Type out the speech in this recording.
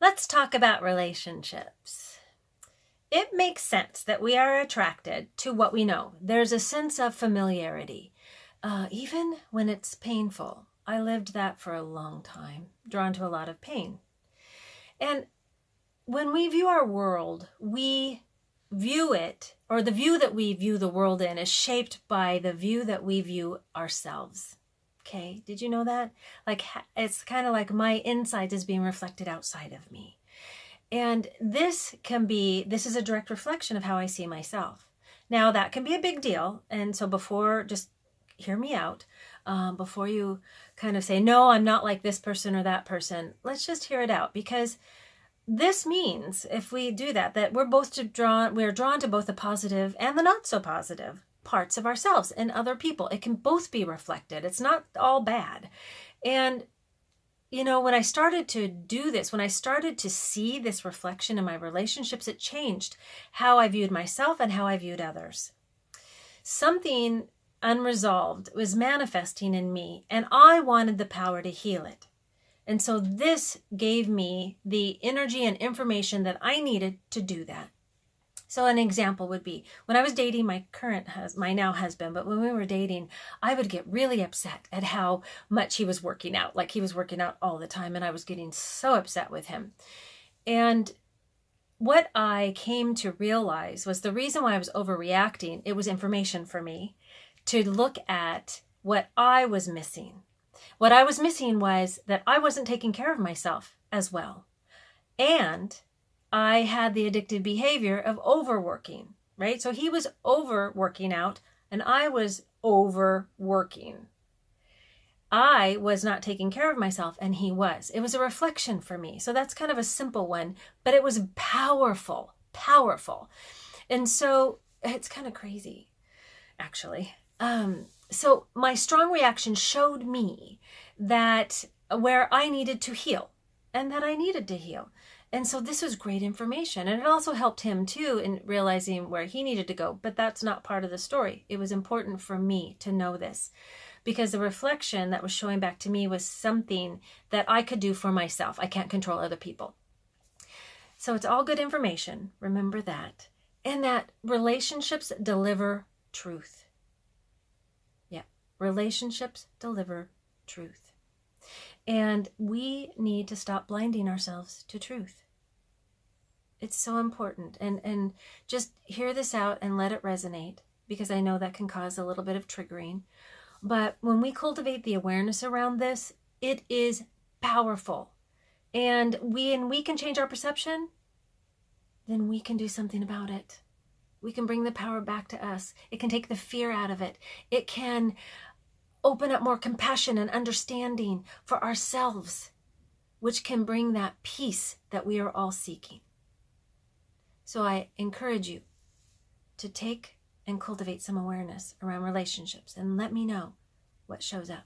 Let's talk about relationships. It makes sense that we are attracted to what we know. There's a sense of familiarity, even when it's painful. I lived that for a long time, drawn to a lot of pain. And when we view our world, we view it, or the view that we view the world in is shaped by the view that we view ourselves. Okay, did you know that? Like, it's kind of like my inside is being reflected outside of me. And this is a direct reflection of how I see myself. Now, that can be a big deal. And so just hear me out. Before you kind of say, no, I'm not like this person or that person, let's just hear it out. Because this means, if we do that we're drawn to both the positive and the not so positive parts of ourselves and other people. It can both be reflected. It's not all bad. And when I started to do this, when I started to see this reflection in my relationships, it changed how I viewed myself and how I viewed others. Something unresolved was manifesting in me, and I wanted the power to heal it. And so this gave me the energy and information that I needed to do that. So an example would be when I was dating my now husband, but when we were dating, I would get really upset at how much he was working out. Like, he was working out all the time, and I was getting so upset with him. And what I came to realize was the reason why I was overreacting, it was information for me to look at what I was missing. What I was missing was that I wasn't taking care of myself as well. And I had the addictive behavior of overworking, right? So he was overworking out and I was overworking. I was not taking care of myself and he was. It was a reflection for me. So that's kind of a simple one, but it was powerful. And so it's kind of crazy, actually. So my strong reaction showed me that where I needed to heal and that I needed to heal. And so this was great information. And it also helped him too in realizing where he needed to go. But that's not part of the story. It was important for me to know this because the reflection that was showing back to me was something that I could do for myself. I can't control other people. So it's all good information. Remember that. And that relationships deliver truth. Relationships deliver truth. And we need to stop blinding ourselves to truth. It's so important. And just hear this out and let it resonate, because I know that can cause a little bit of triggering. But when we cultivate the awareness around this, it is powerful. And when we can change our perception, then we can do something about it. We can bring the power back to us. It can take the fear out of it. It can open up more compassion and understanding for ourselves, which can bring that peace that we are all seeking. So I encourage you to take and cultivate some awareness around relationships and let me know what shows up.